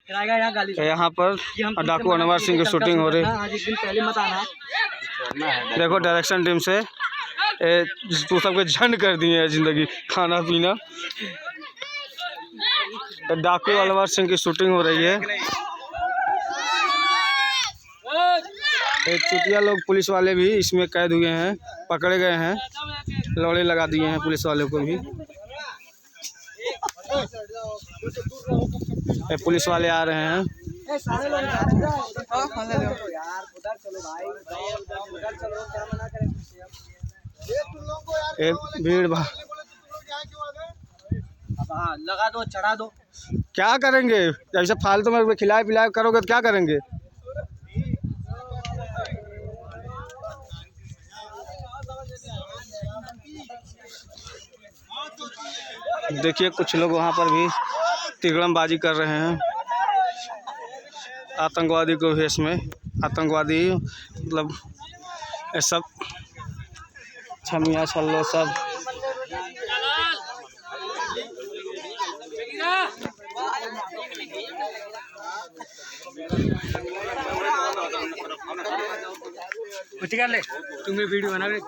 यहाँ पर डाकू अनवर सिंह की शूटिंग हो रही है। देखो डायरेक्शन टीम से तो सबके झंड कर दिए हैं जिंदगी खाना पीना। डाकू अनवर सिंह की शूटिंग हो रही है। चुतिया लोग पुलिस वाले भी इसमें कैद हुए हैं, पकड़े गए हैं, लौड़े लगा दिए हैं पुलिस वाले को भी। पुलिस वाले आ रहे हैं। भीड़ लगा दो, चढ़ा दो। क्या करेंगे ऐसे फालतू में खिलाए पिलाए करोगे तो क्या करेंगे। देखिए कुछ लोग वहाँ पर भी तिगड़मबाजी कर रहे हैं आतंकवादी को भेष में। आतंकवादी मतलब ये सब छमिया छल्लो सब। तुम्हें वीडियो बना रहे